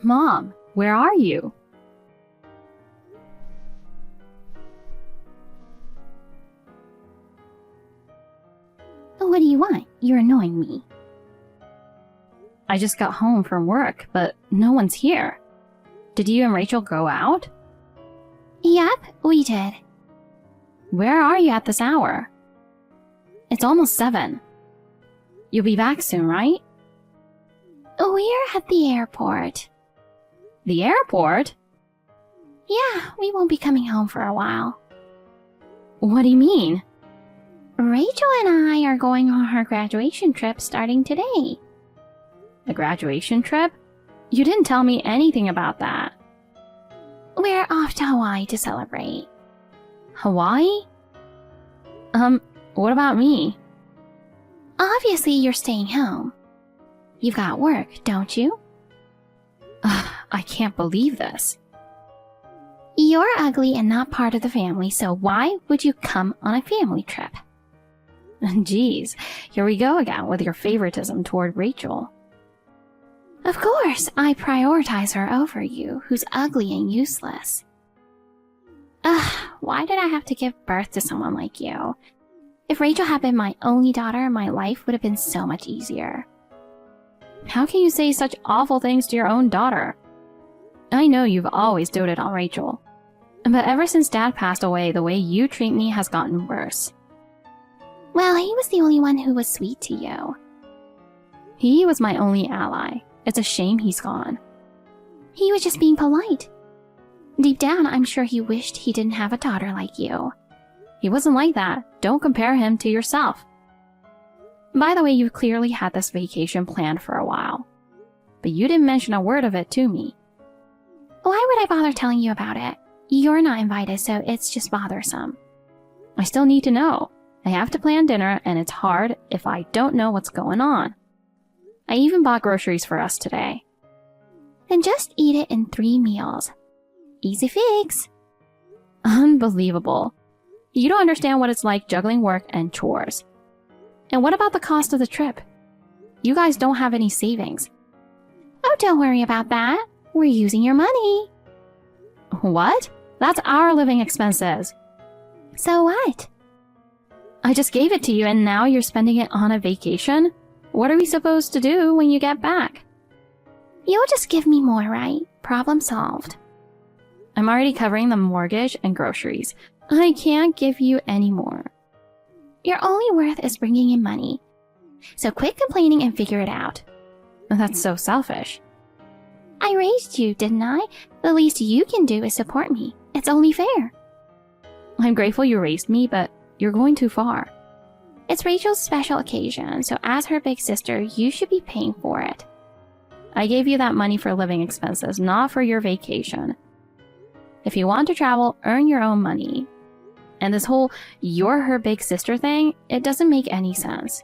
Mom, where are you? What do you want? You're annoying me. I just got home from work, but no one's here. Did you and Rachel go out? Yep, we did. Where are you at this hour? It's almost 7. You'll be back soon, right? We're at the airport. The airport? Yeah, we won't be coming home for a while. What do you mean? Rachel and I are going on our graduation trip starting today. A graduation trip? You didn't tell me anything about that. We're off to Hawaii to celebrate. Hawaii? What about me? Obviously, you're staying home. You've got work, don't you? I can't believe this. You're ugly and not part of the family, so why would you come on a family trip? Geez, here we go again with your favoritism toward Rachel. Of course, I prioritize her over you, who's ugly and useless. Why did I have to give birth to someone like you? If Rachel had been my only daughter, my life would have been so much easier. How can you say such awful things to your own daughter? I know you've always doted on Rachel, but ever since Dad passed away, the way you treat me has gotten worse. Well, he was the only one who was sweet to you. He was my only ally. It's a shame he's gone. He was just being polite. Deep down, I'm sure he wished he didn't have a daughter like you. He wasn't like that. Don't compare him to yourself. By the way, you've clearly had this vacation planned for a while, but you didn't mention a word of it to me. Why would I bother telling you about it? You're not invited, so it's just bothersome. I still need to know. I have to plan dinner, and it's hard if I don't know what's going on. I even bought groceries for us today. Then just eat it in 3 meals. Easy fix. Unbelievable. You don't understand what it's like juggling work and chores. And what about the cost of the trip? You guys don't have any savings. Oh, don't worry about that. We're using your money. What? That's our living expenses. So what? I just gave it to you and now you're spending it on a vacation? What are we supposed to do when you get back? You'll just give me more, right? Problem solved. I'm already covering the mortgage and groceries. I can't give you any more. Your only worth is bringing in money. So quit complaining and figure it out. That's so selfish. I raised you, didn't I? The least you can do is support me. It's only fair. I'm grateful you raised me, but you're going too far. It's Rachel's special occasion, so as her big sister, you should be paying for it. I gave you that money for living expenses, not for your vacation. If you want to travel, earn your own money. And this whole you're her big sister thing, it doesn't make any sense.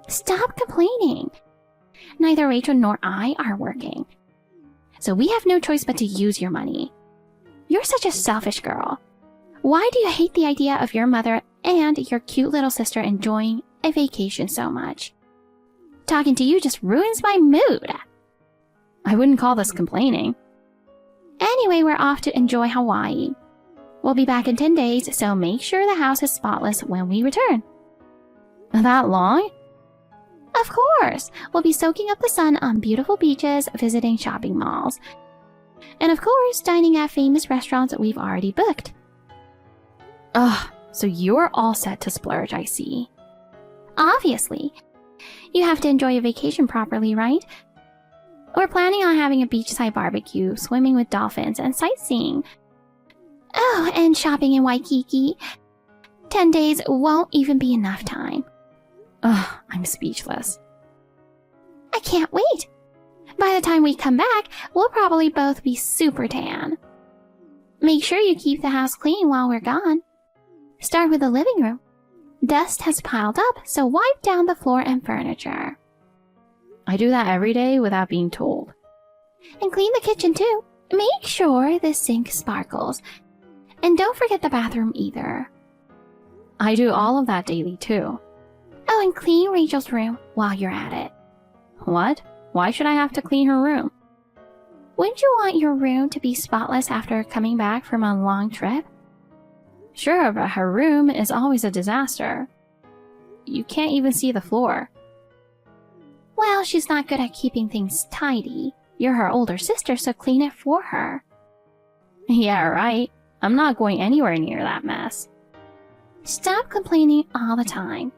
Stop complaining. Neither Rachel nor I are working. So we have no choice but to use your money. You're such a selfish girl. Why do you hate the idea of your mother and your cute little sister enjoying a vacation so much? Talking to you just ruins my mood. I wouldn't call this complaining. Anyway, we're off to enjoy Hawaii. We'll be back in 10 days, so make sure the house is spotless when we return. That long? Of course! We'll be soaking up the sun on beautiful beaches, visiting shopping malls. And of course, dining at famous restaurants that we've already booked. Ugh, so you're all set to splurge, I see. Obviously. You have to enjoy a vacation properly, right? We're planning on having a beachside barbecue, swimming with dolphins, and sightseeing. Oh, and shopping in Waikiki. 10 days won't even be enough time. Ugh, I'm speechless. I can't wait. By the time we come back, we'll probably both be super tan. Make sure you keep the house clean while we're gone. Start with the living room. Dust has piled up, so wipe down the floor and furniture. I do that every day without being told. And clean the kitchen too. Make sure the sink sparkles. And don't forget the bathroom either. I do all of that daily too. Oh, and clean Rachel's room while you're at it. What? Why should I have to clean her room? Wouldn't you want your room to be spotless after coming back from a long trip? Sure, but her room is always a disaster. You can't even see the floor. Well, she's not good at keeping things tidy. You're her older sister, so clean it for her. Yeah, right. I'm not going anywhere near that mess. Stop complaining all the time.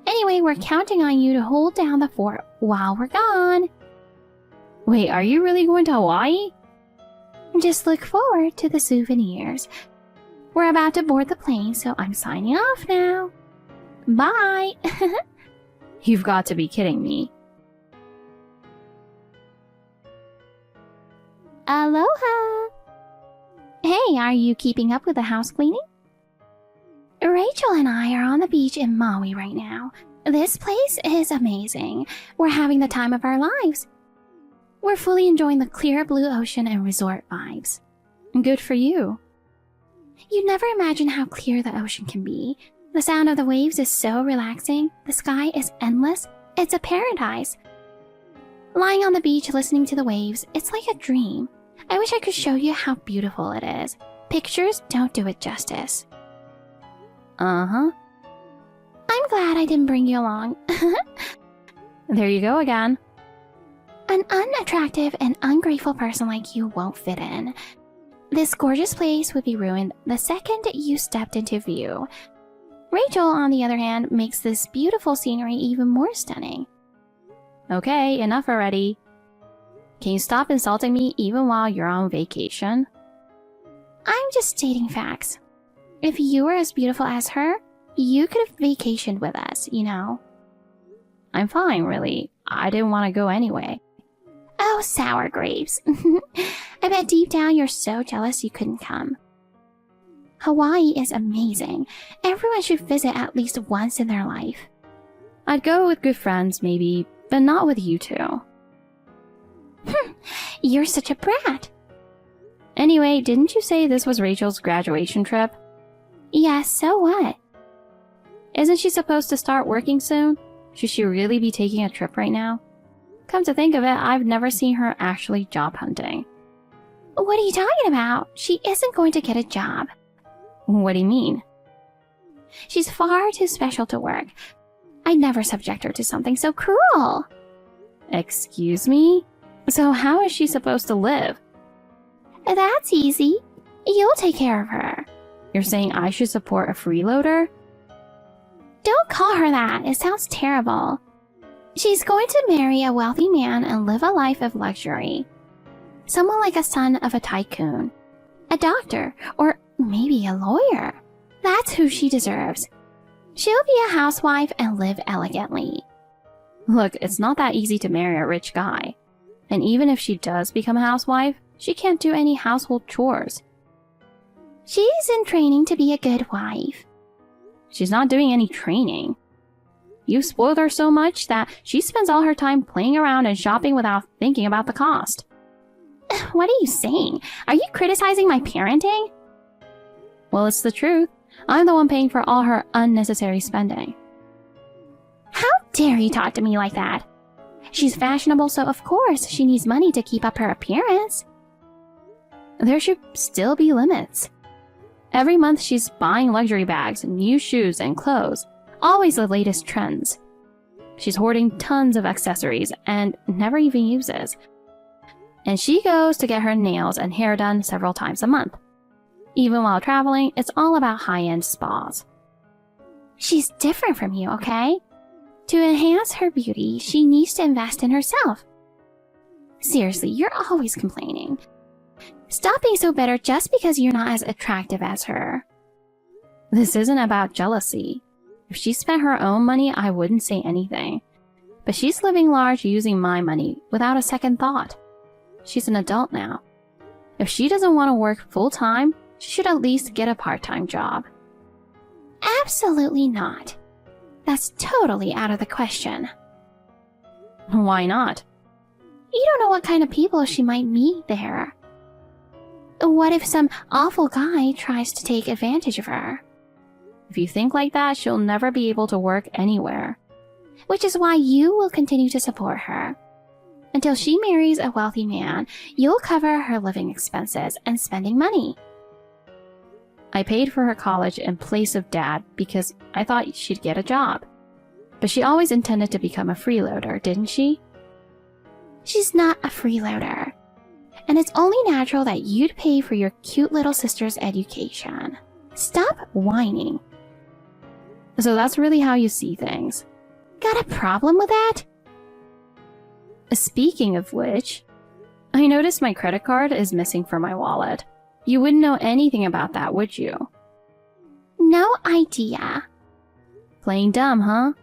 Anyway, we're counting on you to hold down the fort while we're gone. Wait, are you really going to Hawaii? Just look forward to the souvenirs. We're about to board the plane, so I'm signing off now. Bye! You've got to be kidding me. Aloha! Hey, are you keeping up with the house cleaning? Rachel and I are on the beach in Maui right now. This place is amazing. We're having the time of our lives. We're fully enjoying the clear blue ocean and resort vibes. Good for you. You'd never imagine how clear the ocean can be. The sound of the waves is so relaxing. The sky is endless. It's a paradise. Lying on the beach listening to the waves, it's like a dream. I wish I could show you how beautiful it is. Pictures don't do it justice. Uh-huh. I'm glad I didn't bring you along. There you go again. An unattractive and ungrateful person like you won't fit in. This gorgeous place would be ruined the second you stepped into view. Rachel, on the other hand, makes this beautiful scenery even more stunning. Okay, enough already. Can you stop insulting me even while you're on vacation? I'm just stating facts. If you were as beautiful as her, you could have vacationed with us, you know. I'm fine, really. I didn't want to go anyway. Oh, sour grapes. I bet deep down you're so jealous you couldn't come. Hawaii is amazing. Everyone should visit at least once in their life. I'd go with good friends, maybe, but not with you two. You're such a brat. Anyway, didn't you say this was Rachel's graduation trip? Yeah, so what? Isn't she supposed to start working soon? Should she really be taking a trip right now? Come to think of it, I've never seen her actually job hunting. What are you talking about? She isn't going to get a job. What do you mean? She's far too special to work. I'd never subject her to something so cruel. Excuse me? So how is she supposed to live? That's easy. You'll take care of her. You're saying I should support a freeloader? Don't call her that. It sounds terrible. She's going to marry a wealthy man and live a life of luxury. Someone like a son of a tycoon, a doctor, or maybe a lawyer. That's who she deserves. She'll be a housewife and live elegantly. Look, it's not that easy to marry a rich guy. And even if she does become a housewife, she can't do any household chores. She's in training to be a good wife. She's not doing any training. You've spoiled her so much that she spends all her time playing around and shopping without thinking about the cost. What are you saying? Are you criticizing my parenting? Well, it's the truth. I'm the one paying for all her unnecessary spending. How dare you talk to me like that? She's fashionable, so of course she needs money to keep up her appearance. There should still be limits. Every month she's buying luxury bags, new shoes, and clothes. Always the latest trends. She's hoarding tons of accessories and never even uses. And she goes to get her nails and hair done several times a month. Even while traveling, it's all about high-end spas. She's different from you, okay? To enhance her beauty, she needs to invest in herself. Seriously, you're always complaining. Stop being so bitter just because you're not as attractive as her. This isn't about jealousy. If she spent her own money, I wouldn't say anything. But she's living large using my money without a second thought. She's an adult now. If she doesn't want to work full-time, she should at least get a part-time job. Absolutely not. That's totally out of the question. Why not? You don't know what kind of people she might meet there. What if some awful guy tries to take advantage of her? If you think like that, she'll never be able to work anywhere. Which is why you will continue to support her. Until she marries a wealthy man, you'll cover her living expenses and spending money. I paid for her college in place of Dad because I thought she'd get a job. But she always intended to become a freeloader, didn't she? She's not a freeloader. And it's only natural that you'd pay for your cute little sister's education. Stop whining. So that's really how you see things. Got a problem with that? Speaking of which, I noticed my credit card is missing from my wallet. You wouldn't know anything about that, would you? No idea. Playing dumb, huh?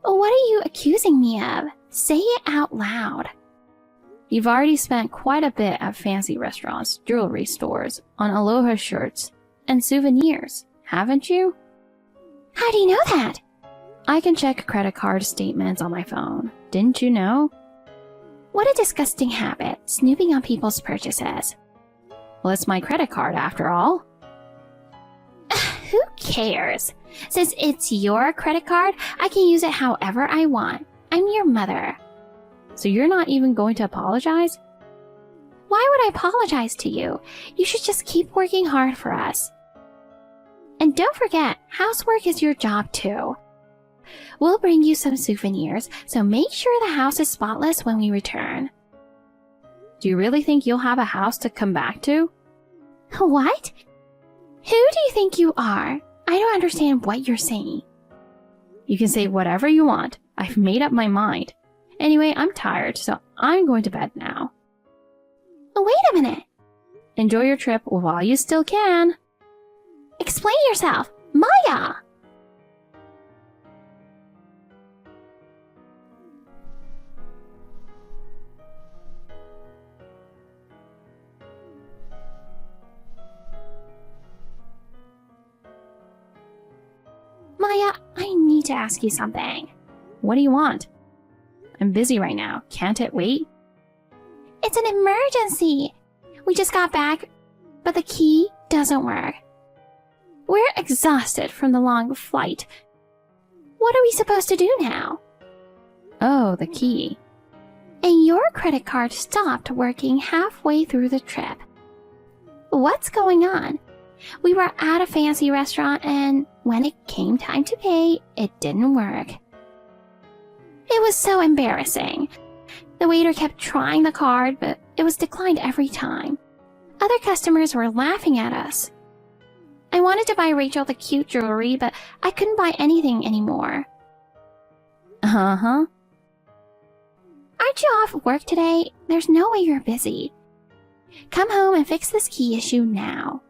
What are you accusing me of? Say it out loud. You've already spent quite a bit at fancy restaurants, jewelry stores, on Aloha shirts, and souvenirs, haven't you? How do you know that? I can check credit card statements on my phone. Didn't you know? What a disgusting habit, snooping on people's purchases. Well, it's my credit card after all. Who cares? Since it's your credit card, I can use it however I want. I'm your mother. So you're not even going to apologize? Why would I apologize to you? You should just keep working hard for us. And don't forget, housework is your job too. We'll bring you some souvenirs, so make sure the house is spotless when we return. Do you really think you'll have a house to come back to? What? Who do you think you are? I don't understand what you're saying. You can say whatever you want. I've made up my mind. Anyway, I'm tired, so I'm going to bed now. Wait a minute. Enjoy your trip while you still can. Explain yourself, Maya! Maya, I need to ask you something. What do you want? I'm busy right now. Can't it wait? It's an emergency. We just got back, but the key doesn't work. We're exhausted from the long flight. What are we supposed to do now? Oh, the key. And your credit card stopped working halfway through the trip. What's going on? We were at a fancy restaurant and when it came time to pay, it didn't work. It was so embarrassing. The waiter kept trying the card, but it was declined every time. Other customers were laughing at us. I wanted to buy Rachel the cute jewelry, but I couldn't buy anything anymore. Uh-huh. Aren't you off work today? There's no way you're busy. Come home and fix this key issue now.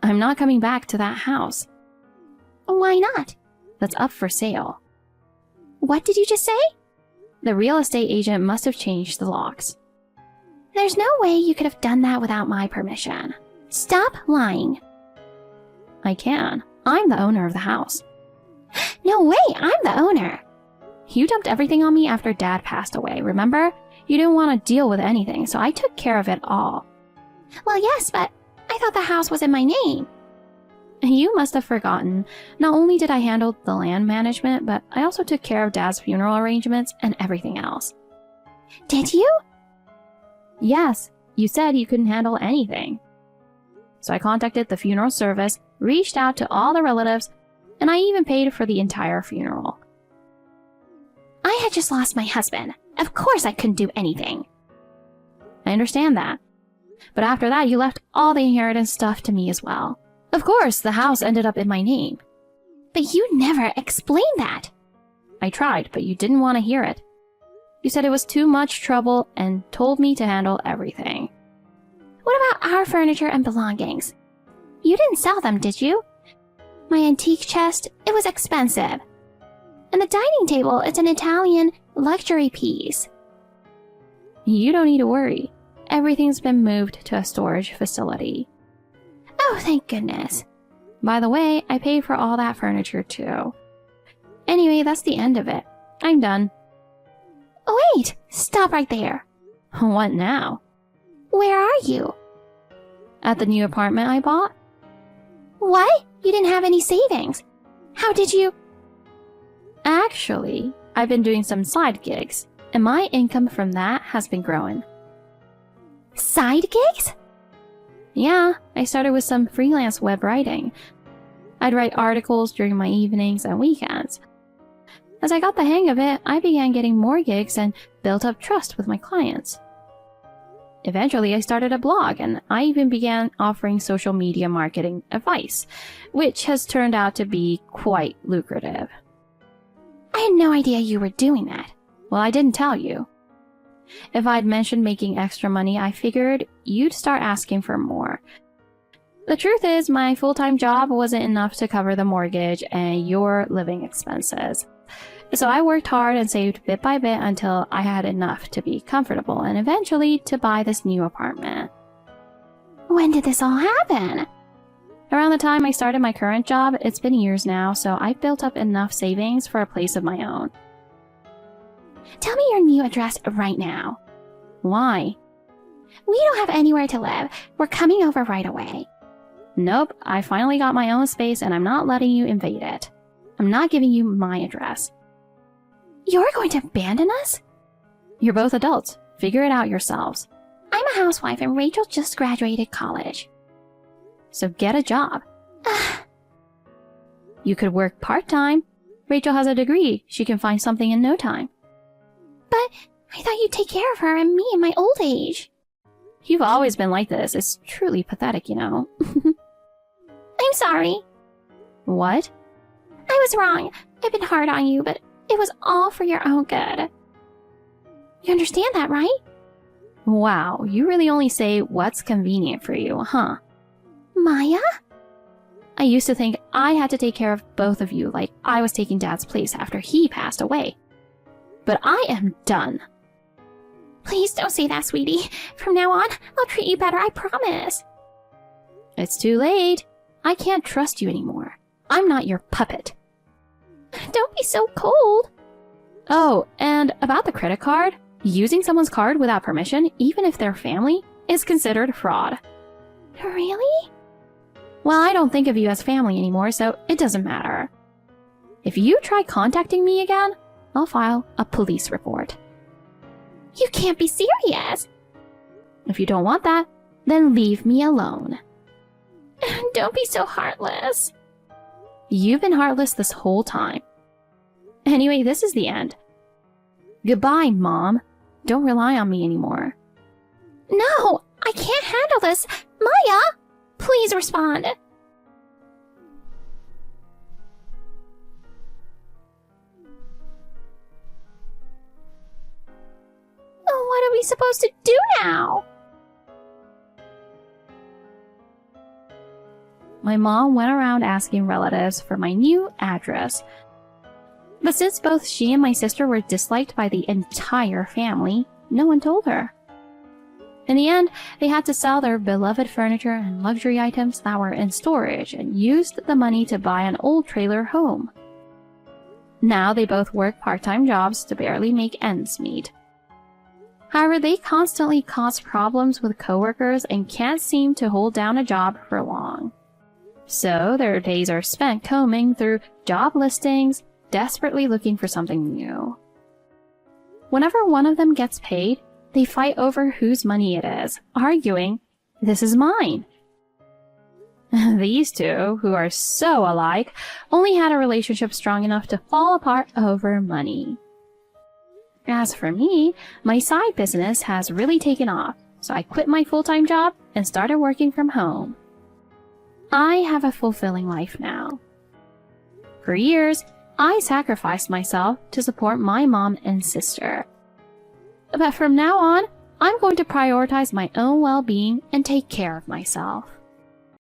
I'm not coming back to that house. Why not? That's up for sale. What did you just say? The real estate agent must have changed the locks. There's no way you could have done that without my permission. Stop lying. I can. I'm the owner of the house. No way, I'm the owner. You dumped everything on me after Dad passed away, remember? You didn't want to deal with anything, so I took care of it all. Well, yes, but I thought the house was in my name. You must have forgotten. Not only did I handle the land management, but I also took care of Dad's funeral arrangements and everything else. Did you? Yes, you said you couldn't handle anything. So I contacted the funeral service, reached out to all the relatives, and I even paid for the entire funeral. I had just lost my husband. Of course I couldn't do anything. I understand that. But after that, you left all the inheritance stuff to me as well. Of course, the house ended up in my name. But you never explained that. I tried, but you didn't want to hear it. You said it was too much trouble and told me to handle everything. What about our furniture and belongings? You didn't sell them, did you? My antique chest, it was expensive. And the dining table, it's an Italian luxury piece. You don't need to worry. Everything's been moved to a storage facility. Oh, thank goodness. By the way, I paid for all that furniture too. Anyway, that's the end of it. I'm done. Wait! Stop right there. What now? Where are you? At the new apartment I bought? What? You didn't have any savings. How did you... Actually, I've been doing some side gigs. and my income from that has been growing. Side gigs? Yeah, I started with some freelance web writing. I'd write articles during my evenings and weekends. As I got the hang of it, I began getting more gigs and built up trust with my clients. Eventually, I started a blog, and I even began offering social media marketing advice, which has turned out to be quite lucrative. I had no idea you were doing that. Well, I didn't tell you. If I'd mentioned making extra money, I figured you'd start asking for more. The truth is, my full-time job wasn't enough to cover the mortgage and your living expenses. So I worked hard and saved bit by bit until I had enough to be comfortable and eventually to buy this new apartment. When did this all happen? Around the time I started my current job, it's been years now, so I've built up enough savings for a place of my own. Tell me your new address right now. Why? We don't have anywhere to live. We're coming over right away. Nope, I finally got my own space and I'm not letting you invade it. I'm not giving you my address. You're going to abandon us? You're both adults. Figure it out yourselves. I'm a housewife and Rachel just graduated college. So get a job. You could work part-time. Rachel has a degree. She can find something in no time. But I thought you'd take care of her and me in my old age. You've always been like this. It's truly pathetic, you know. I'm sorry. What? I was wrong. I've been hard on you, but it was all for your own good. You understand that, right? Wow, you really only say what's convenient for you, huh? Maya? I used to think I had to take care of both of you like I was taking Dad's place after he passed away. But I am done. Please don't say that, sweetie. From now on, I'll treat you better, I promise. It's too late. I can't trust you anymore. I'm not your puppet. Don't be so cold. Oh, and about the credit card, using someone's card without permission, even if they're family, is considered fraud. Really? Well, I don't think of you as family anymore, so it doesn't matter. If you try contacting me again, I'll file a police report. You can't be serious. If you don't want that, then leave me alone. Don't be so heartless. You've been heartless this whole time. Anyway, this is the end. Goodbye, Mom. Don't rely on me anymore. No, I can't handle this. Maya, please respond. Oh, what are we supposed to do now? My mom went around asking relatives for my new address. But since both she and my sister were disliked by the entire family, no one told her. In the end, they had to sell their beloved furniture and luxury items that were in storage and used the money to buy an old trailer home. Now they both work part-time jobs to barely make ends meet. However, they constantly cause problems with coworkers and can't seem to hold down a job for long. So their days are spent combing through job listings, desperately looking for something new. Whenever one of them gets paid, they fight over whose money it is, arguing, "This is mine." These two, who are so alike, only had a relationship strong enough to fall apart over money. As for me, my side business has really taken off, so I quit my full-time job and started working from home. I have a fulfilling life now. For years, I sacrificed myself to support my mom and sister. But from now on, I'm going to prioritize my own well-being and take care of myself.